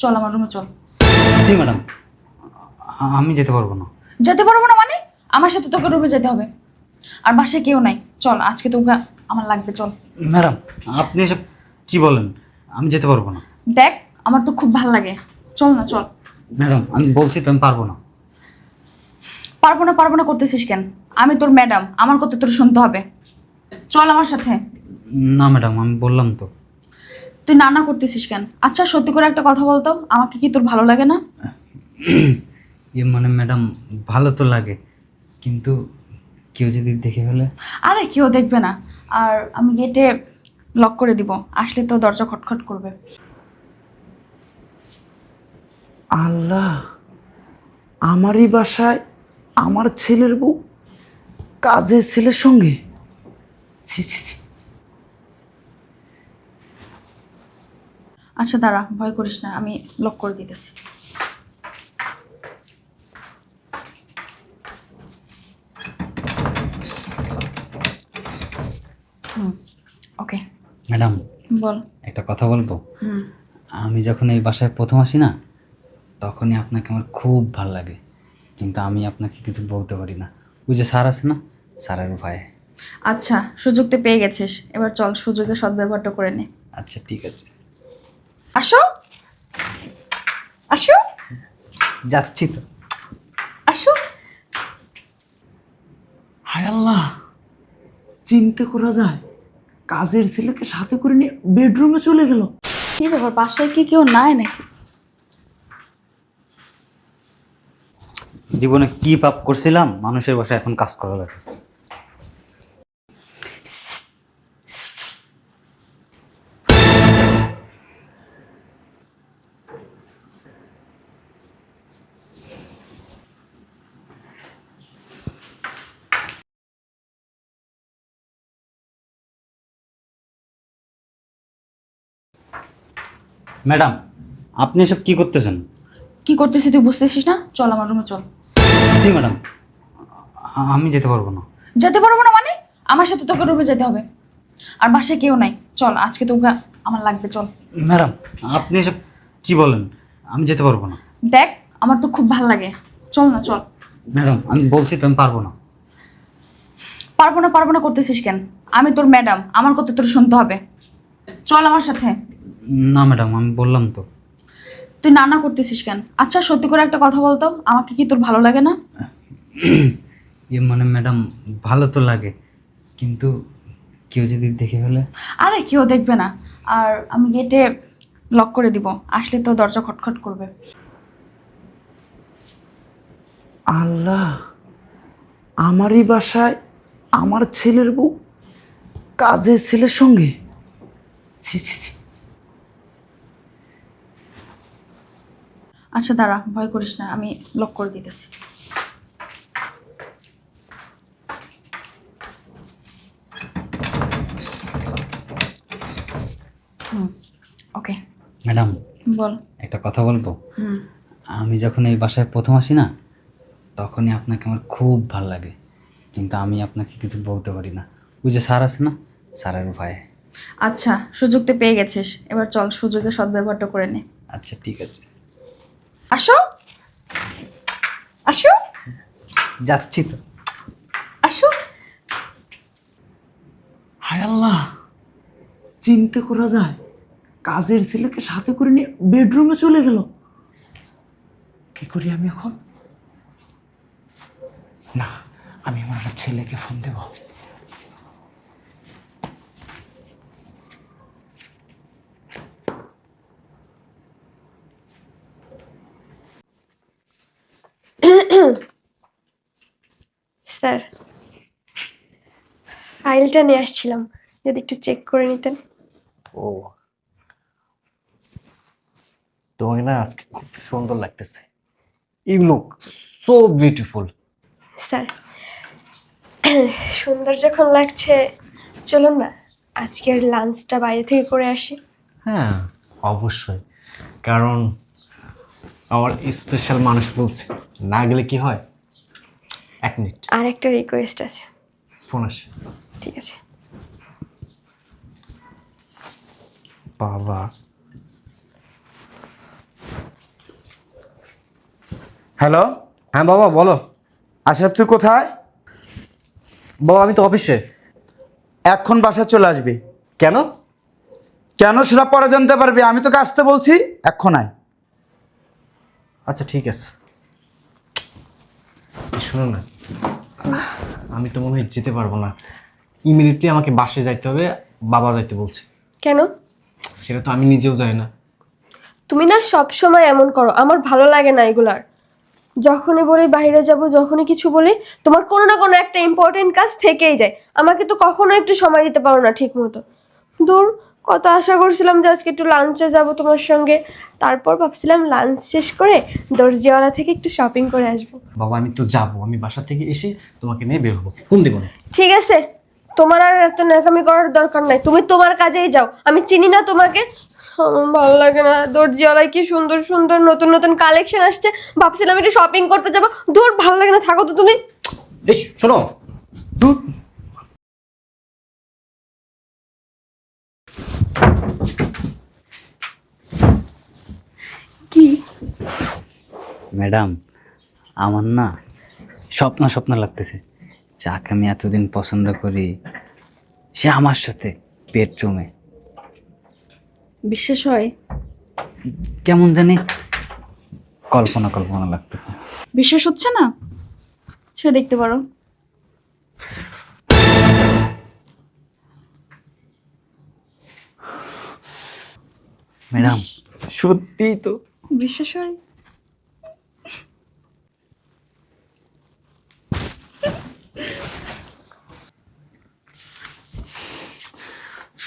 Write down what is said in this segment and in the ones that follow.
চল আমার রুমে চল। জি ম্যাডাম, আমি যেতে পারবো না। যেতে পারবো না মানে? আমার সাথে তোকে রুমে যেতে হবে। আর বাসায় কেউ নাই, চল আজকে তোকে আমার লাগবে, চল। ম্যাডাম, আপনি এসব কি বলেন? আমি যেতে পারবো না। দেখ, আমার তো খুব ভালো লাগে, চল না চল। ম্যাডাম, আমি বলছি তো আমি পারবো না। পারবো না করতেছিস কেন? আমি তোর ম্যাডাম, আমার কথা তোর শুনতে হবে। চল আমার সাথে। না ম্যাডাম, আমি বললাম তো। তুই না করতেছিস কেন? আচ্ছা সত্যি করে একটা কথা বলতো, আমাকে কি তোর ভালো লাগে না? মানে ম্যাডাম, ভালো তো লাগে, কিন্তু কেউ যদি দেখে ফেলে? আরে কেউ দেখবে না। আর আমি গেটে লক করে দিব, আসলে তো দরজা খটখট করবে। আল্লাহ, আমারই বাসায় আমার ছেলের বউ কাজের ছেলের সঙ্গে। ছি ছি ছি। আচ্ছা দাঁড়া, ভয় করিস না, আমি লক করে দিতেছি। ওকে। ম্যাডাম, বল। একটা কথা বলবো? হুম। আমি যখন এই বাসায় প্রথম আসি না, তখনই আপনাকে আমার খুব ভালো লাগে, কিন্তু আমি আপনাকে কিছু বলতে পারি না। ওই যে স্যার আছে না, স্যারের ভয়ে। আচ্ছা, সুযোগ তো পেয়ে গেছিস, এবার চল সুযোগের সদ্ব্যবহারটা করে নে। আচ্ছা ঠিক আছে, আসো আসো যাচ্ছি তো। আসো। হায় আল্লাহ, চিন্তা করা যায়, কাজের ছেলেকে সাথে করে নিয়ে বেডরুমে চলে গেল। কি ব্যাপার, বাসায় কি কেউ নাই নাকি? জীবনে কি পাপ করছিলাম, মানুষের বাসায় এখন কাজ করা লাগে। ম্যাডাম, আপনি এসব কি করতেছেন? কি করতেছিস তুই বুঝতেছিস না? চল আমার রুমে চল। জি ম্যাডাম, আমি যেতে পারবো না। যেতে পারবো না মানে? আমার সাথে তোকে রুমে যেতে হবে। আর বাসায় কেউ নাই, চল আজকে তোকে আমার লাগবে, চল। ম্যাডাম, আপনি এসব কি বলেন? আমি যেতে পারবো না। দেখ, আমার তো খুব ভালো লাগে, চল না চল। ম্যাডাম, আমি বলছি তো আমি পারবো না। পারবো না করতেছিস কেন? আমি তোর ম্যাডাম, আমার কথা তোর শুনতে হবে। চল আমার সাথে। না ম্যাডাম, আমি বললাম তো। তুই না করতেছিস কেন? আচ্ছা সত্যি করে একটা কথা বলতো, আমাকে কি তোর ভালো লাগে না? মানে ম্যাডাম, ভালো তো লাগে, কিন্তু কেউ যদি দেখে ফেলে? আরে কেউ দেখবে না। আর আমি গেটে লক করে দিব, আসলে তো দরজা খটখট করবে। আল্লাহ, আমারই বাসায় আমার ছেলের বউ কাজের ছেলের সঙ্গে। ছি ছি ছি। আচ্ছা দাঁড়া, ভয় করিস না, আমি লক করে দিতেছি। ওকে। ম্যাডাম, বল। একটা কথা বলবো? হুম। আমি যখন এই বাসায় প্রথম আসি না, তখনই আপনাকে আমার খুব ভালো লাগে, কিন্তু আমি আপনাকে কিছু বলতে পারি না। ওই যে স্যার আছে না, স্যারের ভয়ে। আচ্ছা সুযোগ তো পেয়ে গেছিস, এবার চল সুযোগের সদ্ব্যবহারটা করে নে। আচ্ছা ঠিক আছে, আসো আসো যাচ্ছি তো। আসো। হায় আল্লাহ, চিন্তা করা যায়, কাজের ছেলেকে সাথে করে নিয়ে বেডরুমে চলে গেল। কি করি আমি এখন? না, আমি আমার ছেলেকে ফোন দেব। স্যার, ফাইলটা নিয়ে আসছিলাম, যদি একটু চেক করে নিতেন। ও, তোমাকে না আজকে খুব সুন্দর লাগতেছে। You look so beautiful. Sir, সুন্দর যখন লাগছে, চলুন না আজকের লাঞ্চটা বাইরে থেকে করে আসি। হ্যাঁ, অবশ্যই, কারণ আমার স্পেশাল মানুষ বলছে, না গেলে কি হয়। 1 মিনিট, আর একটা রিকোয়েস্ট আছে। ফোন আসে। ঠিক আছে। বাবা, হ্যালো, হ্যাঁ বাবা বলো। আশরাফ তুই কোথায়? বাবা আমি তো অফিসে। এখন বাসায় চলে আসবি। কেন? কেন সেটা পরে জানতে পারবি, আমি তোকে আসতে বলছি, এখন আয়। আচ্ছা ঠিক আছে। শোনো না, আমি তো মনে হয় যেতে পারবো না। ইমিডিয়েটলি আমাকে বাসে যাইতে হবে, বাবা যাইতে বলছে। কেন? সেটা তো আমি নিজেও জানি না। তুমি না সব সময় এমন করো, আমার ভালো লাগে না এগুলার। যখনই বলি বাইরে যাব, যখনই কিছু বলি, তোমার কোনো না কোনো একটা ইম্পর্টেন্ট কাজ থেকেই যায়। আমাকে তো কখনো একটু সময় দিতে পারো না ঠিক মতো। দূর, কত আশা করছিলাম যে আজকে একটু লাঞ্চে যাব তোমার সঙ্গে। তারপর ভাবছিলাম লাঞ্চ শেষ করে দর্জিওয়ালা থেকে একটু শপিং করে আসবো। বাবা আমি তো যাবো, আমি বাসা থেকে এসে তোমাকে নিয়ে বের হবো, ফোন দেবো না। ঠিক আছে, তোমার আর এত ন্যাকামি করার দরকার নাই, তুমি তোমার কাজেই যাও। আমি চিনি না তোমাকে। আমার ভালো লাগে না। দর্জিওয়ালায় কি সুন্দর সুন্দর নতুন নতুন কালেকশন আসছে, ভাবছিলাম একটু শপিং করতে যাবো। দূর, ভালো লাগে না, থাকো তো তুমি। এই শোনো, কি? ম্যাডাম, আমার না স্বপ্ন স্বপ্ন লাগতেছে। যাকে আমি এতদিন পছন্দ করি সে আমার সাথে বেডরুমে। বিশ্বাস হয়? কেমন জানি কল্পনা কল্পনা লাগতেছে। বিশ্বাস হচ্ছে না? ছুঁয়ে দেখতে পারো। ম্যাডাম সত্যিই তো। বিশ্বাস হয়?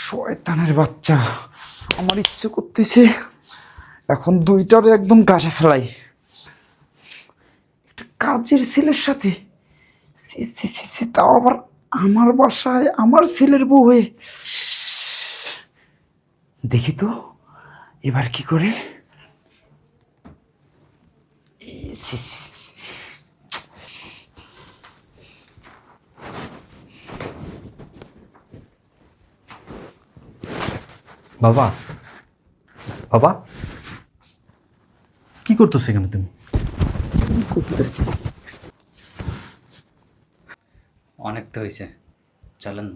শয়তানের বাচ্চা, আমার ইচ্ছে করতেছে এখন দুইটারে একদম গাছে ফেলাই। একটা কাজের ছেলের সাথে, ছি, ছি, ছি, ছি, তাও আবার আমার বাসায় আমার ছেলের বউ হয়ে। দেখি তো এবার কি করে। ছি, ছি, বাবা বাবা কি করতেছো এখানে তুমি? করতেছি। অনেক তো হয়েছে, চলেন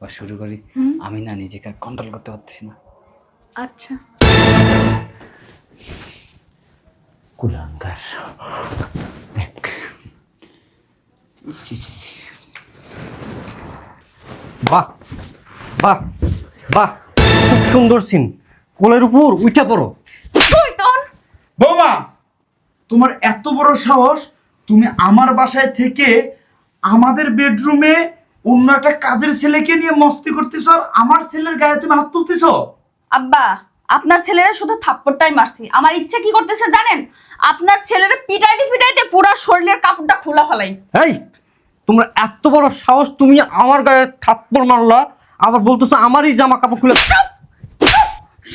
বা শুরু করি। আমি না নিজেকে কন্ট্রোল করতে পারতেছি না। আচ্ছা। কুলাঙ্গার দেখ। বাহ বাহ বাহ, খুব সুন্দর সিন। কোলের উপর উঠা পড়ো। শয়তান! বৌমা, তোমার এত বড় সাহস, তুমি আমার বাসায় থেকে আমাদের বেডরুমে অন্য একটা কাজের ছেলেকে নিয়ে মস্তি করতেছো, আর আমার ছেলের গায়ে তুমি হাত তুলতেছো। আব্বা, আপনার ছেলেরা শুধু থাপ্পড়টাই মারছি। আমার ইচ্ছে কি করতেছে জানেন? আপনার ছেলেরা পিটাইতে পিটাইতে পুরো শরীরের কাপড়টা খোলা ফেলাই। এই তোমরা এত বড় সাহস, তুমি আমার গায়ে থাপ্পড় মারলা, আবার বলতেছো আমারই জামা কাপড় খুলে।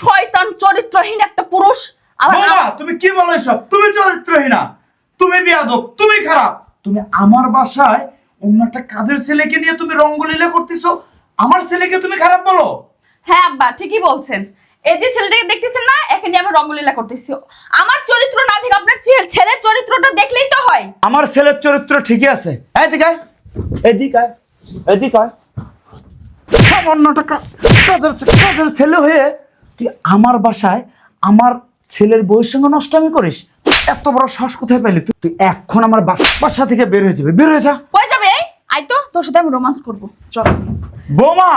শয়তান চরিত্রহীন একটা পুরুষ। আবার বৌমা তুমি কি বলো এসব? তুমি চরিত্রহীনা, তুমি বেয়াদব, তুমি খারাপ। তুমি আমার বাসায় অন্য একটা কাজের ছেলেকে নিয়ে তুমি রঙ্গলীলা করতেছো, আমার ছেলেকে তুমি খারাপ বলো? হ্যাঁ আব্বা, ঠিকই বলছেন। এই যে ছেলেটাকে দেখতেছেন না, একে নিয়ে আমি রঙ্গলীলা করতেছি। আমার চরিত্র না দেখে আপনার ছেলের চরিত্রটা দেখলেই তো হয়। আমার ছেলের চরিত্র ঠিকই আছে। এদিকে আয়, এদিকে আয়, এদিকে আয়। সামান্য টাকা কাজের ছেলে হয়ে তুই আমার বাসায় আমার ছেলের বউয়ের সঙ্গে নষ্টামি করিস? এত বড় সাহস কোথায় পেলি তুই? তুই এখন আমার বাসা থেকে বের হয়ে যাবে, বের হয়ে যা। হয়ে যাবে, এই আই তো তোর সাথে আমি রোমান্স করবো, চল। বৌমা,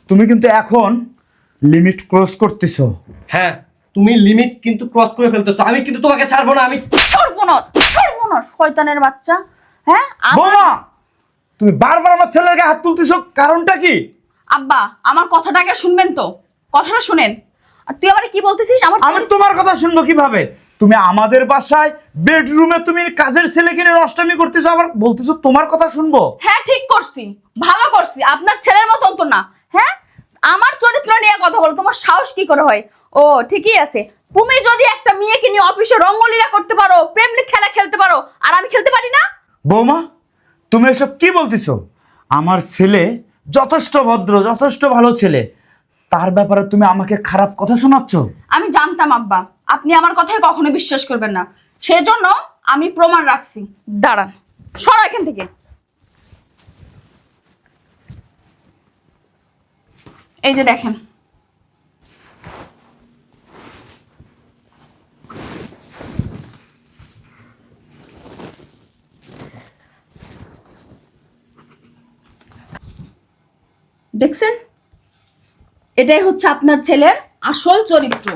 তুমি কিন্তু এখন লিমিট ক্রস করতেছো। হ্যাঁ, তুমি লিমিট কিন্তু ক্রস করে ফেলতেছো। আমি কিন্তু তোমাকে ছাড়বো না। আমি ছাড়বো না, শয়তানের বাচ্চা। হ্যাঁ বৌমা, তুমি বারবার আমার ছেলের গায়ে হাত তুলতেছো, কারণটা কি? আব্বা, আমার কথাটাকে শুনবেন তো, কথাটা শুনেন। আর তুই আমার কি বলতেছিস? আমি তোমার কথা শুনবো কিভাবে? তুমি আমাদের বাসায় বেডরুমে তুমি কাজের ছেলেকে নিয়ে নষ্টামি করতেছো, আবার বলতেছো তোমার কথা শুনবো? হ্যাঁ ঠিক করছি, ভালো করছি। আপনার ছেলের মতন তো না। হ্যাঁ, আমার চরিত্র নিয়ে কথা বলো, তোমার সাহস কি করে হয়? ও ঠিকই আছে, তুমি যদি একটা মেয়েকে নিয়ে অফিসে রঙ্গলীলা করতে পারো, প্রেম খেলা খেলতে পারো, আর আমি খেলতে পারি না? বৌমা, তুমি এসব কি বলতেছো? আমার ছেলে যথেষ্ট ভদ্র, যথেষ্ট ভালো ছেলে, তার ব্যাপারে তুমি আমাকে খারাপ কথা শোনাচ্ছ? আমি জানতাম আব্বা, আপনি আমার কথায় কখনো বিশ্বাস করবেন না, সেজন্য আমি প্রমাণ রাখছি, দাঁড়ান, সরা এখান থেকে। এই যে দেখেন, দেখছেন, এটাই হচ্ছে আপনার ছেলের আসল চরিত্র।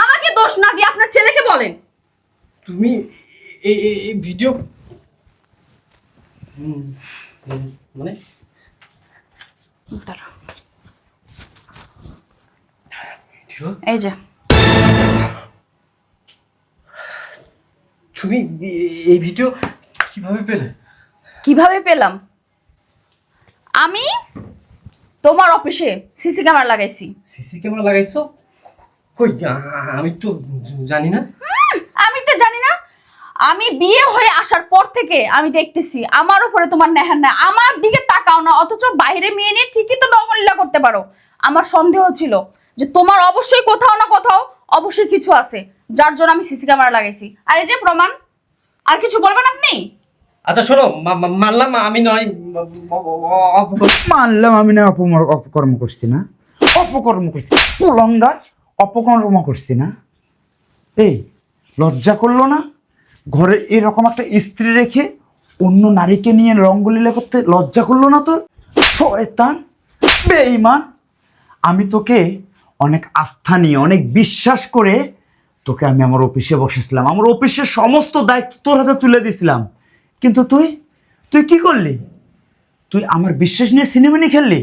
আমাকে দোষ না দিয়ে আপনার ছেলেকে বলেন। তুমি এই ভিডিও মানে দাঁড়াও, ভিডিও এই যে তুমি এই ভিডিও কিভাবে পেলে? কিভাবে পেলাম? আমি তোমার অফিসে সিসি ক্যামেরা লাগাইছি। সিসি ক্যামেরা লাগাইছো? কই আমি তো জানি না। আমি তো জানি না। আমি বিয়ে হয়ে আসার পর থেকে আমি দেখতেছি আমার উপরে তোমার নেহার না, আমার দিকে তাকাও না, অথচ বাইরে মেয়ে নিয়ে ঠিকই তো নগরলীলা করতে পারো। আমার সন্দেহ ছিল যে তোমার অবশ্যই কোথাও না কোথাও অবশ্যই কিছু আছে, যার জন্য আমি সিসি ক্যামেরা লাগাইছি। আর এই যে প্রমাণ। আর কিছু বলবেন আপনি? আচ্ছা শোনো, মানলাম আমি নয় মানলাম আমি না অপকর্ম করছি না, অপকর্ম করছি, কুলঙ্গার অপকর্ম করছি না। এই লজ্জা করলো না ঘরে এরকম একটা স্ত্রী রেখে অন্য নারীকে নিয়ে রঙ্গলীলা করতে? লজ্জা করলো না তোর? শয়তান, বেঈমান। আমি তোকে অনেক আস্থা নিয়ে অনেক বিশ্বাস করে তোকে আমি আমার অফিসে বসেছিলাম, আমার অফিসের সমস্ত দায়িত্ব তোর হাতে তুলে দিয়েছিলাম, কিন্তু তুই তুই কি করলি? তুই আমার বিশ্বাস নিয়ে সিনেমানি খেললি,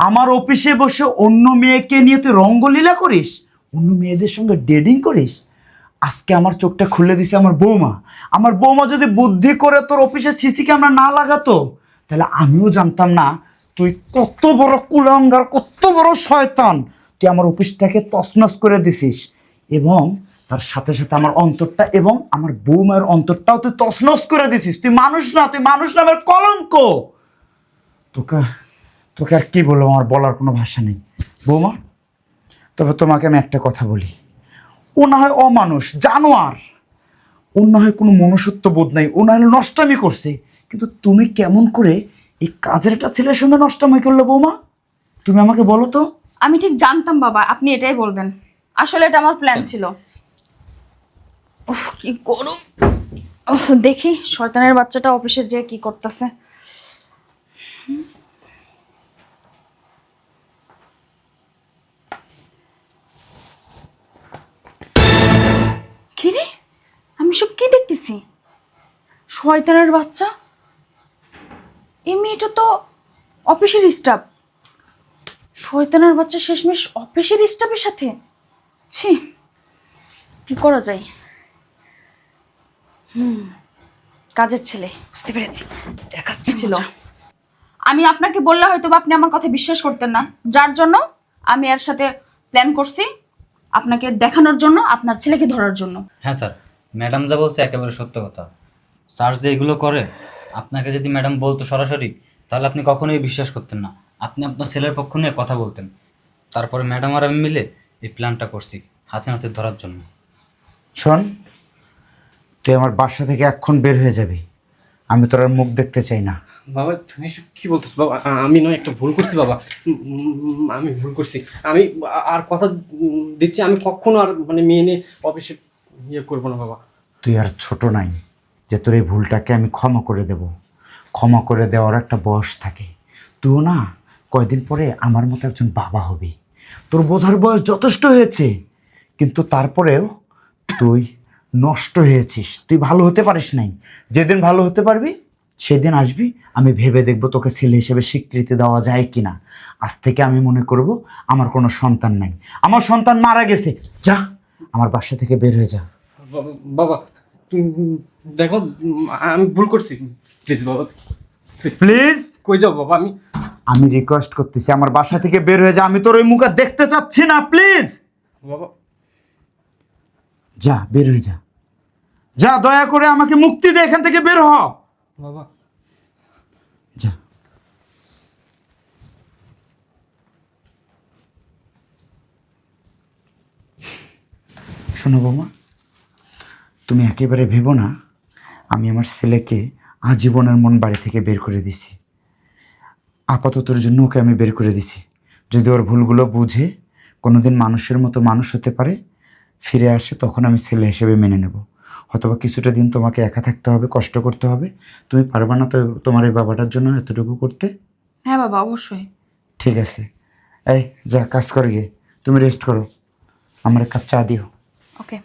আমার অফিসে বসে অন্য মেয়েকে নিয়ে তুই রঙ্গলীলা করিস, অন্য মেয়েদের সঙ্গে ডেটিং করিস। আজকে আমার চোখটা খুলে দিছে আমার বৌমা। আমার বৌমা যদি বুদ্ধি করে তোর অফিসে সিসি ক্যামেরা না লাগাতো, তাহলে আমিও জানতাম না তুই কত বড় কুলাঙ্গার, কত বড় শয়তান। তুই আমার অফিসটাকে তছনছ করে দিছিস, এবং তার সাথে সাথে আমার অন্তরটা এবং আমার বৌমার অন্তরটাও তুই তছনছ করে দিছিস। তুই মানুষ না, তুই মানুষ না, আমার কলঙ্ক। তোকে তোকে আর কি বলবো, আমার বলার কোনো ভাষা নেই বৌমা। তবে তোমাকে আমি একটা কথা বলি, ও না হয় অমানুষ, জানোয়ার, ওর না হয় কোনো মনুষ্যত্ব বোধ নাই, ও না হলে নষ্টামি করছে, কিন্তু তুমি কেমন করে এই কাজের একটা ছেলের সঙ্গে নষ্টামি করলে বৌমা? তুমি আমাকে বলো তো। আমি ঠিক জানতাম বাবা আপনি এটাই বলবেন। আসলে এটা আমার প্ল্যান ছিল। উফ কি গরম। উফ, দেখি শয়তানের বাচ্চাটা অফিসে যে কি করতেছে। কি রে, আমি সব কি দেখতেছি? শয়তানের বাচ্চা, এই মেয়েটা তো অফিসের স্টাফ। শয়তানের বাচ্চা শেষমেশ অফিসের স্টাফের সাথে। ছি, কি করা যায়? কাজের ছেলে, বুঝতে পেরেছি, দেখাচ্ছি ছিল। আমি আপনাকে বললে হয়তো বা আপনি আমার কথা বিশ্বাস করতেন না, যার জন্য আমি এর সাথে প্ল্যান করছি আপনাকে দেখানোর জন্য, আপনার ছেলেকে ধরার জন্য। হ্যাঁ স্যার, ম্যাডাম যা বলছে একেবারে সত্য কথা। স্যার যে এগুলো করে, আপনাকে যদি ম্যাডাম বলতো সরাসরি, তাহলে আপনি কখনোই বিশ্বাস করতেন না, আপনি আপনার ছেলের পক্ষ নিয়ে কথা বলতেন। তারপরে ম্যাডাম আর আমি মিলে এই প্ল্যানটা করছি হাতে নাতে ধরার জন্য। শোন, তুই আমার বাসা থেকে এক্ষণ বের হয়ে যাবি, আমি তোর আর মুখ দেখতে চাই না। বাবা তুমি এসব কি বলতেছো বাবা? আমি নয় একটা ভুল করছি বাবা, আমি ভুল করছি। আমি আর কথা দিচ্ছি, আমি কখনো আর মানে মেয়ে নিয়ে অফিসে ইয়ে করবো না বাবা। তুই আর ছোট নাই যে তোর এই ভুলটাকে আমি ক্ষমা করে দেব। ক্ষমা করে দেওয়ার একটা বয়স থাকে। তুইও না কয়দিন পরে আমার মতো একজন বাবা হবি। তোর বোঝার বয়স যথেষ্ট হয়েছে, কিন্তু তারপরেও তুই নষ্ট হয়েছিস, তুই ভালো হতে পারিস নাই। যেদিন ভালো হতে পারবি সেদিন আসবি, আমি ভেবে দেখব তোকে ছেলে হিসেবে স্বীকৃতি দেওয়া যায় কিনা। আজ থেকে আমি মনে করব আমার কোনো সন্তান নাই, আমার সন্তান মারা গেছে। যা, আমার বাসা থেকে বের হয়ে যা। বাবা তুমি দেখো, আমি ভুল করছি, প্লিজ বাবা প্লিজ, কই যাও বাবা? আমি রিকোয়েস্ট করতেছি, আমার বাসা থেকে বের হয়ে যা। আমি তোর ওই মুখ আর দেখতে চাচ্ছি না, প্লিজ। বাবা যা, বের হয়ে যা, যা, দয়া করে আমাকে মুক্তি দে, এখান থেকে বের হ। বাবা যা। শোনো বৌমা, তুমি একেবারে ভেবো না আমি আমার ছেলেকে আজীবনের মন বাড়ি থেকে বের করে দিছি। আপাততর জন্য ওকে আমি বের করে দিছি। যদি ওর ভুলগুলো বুঝে কোনোদিন মানুষের মতো মানুষ হতে পারে, ফিরে আসে, তখন আমি ছেলে হিসেবে মেনে নেব। অথবা কিছুটা দিন তোমাকে একা থাকতে হবে, কষ্ট করতে হবে। তুমি পারবে না তো তোমার এই বাবাটার জন্য এতটুকু করতে? হ্যাঁ বাবা, অবশ্যই। ঠিক আছে, এই যা কাজ করে গিয়ে, তুমি রেস্ট করো, আমার এক কাপ চা দিও। ওকে।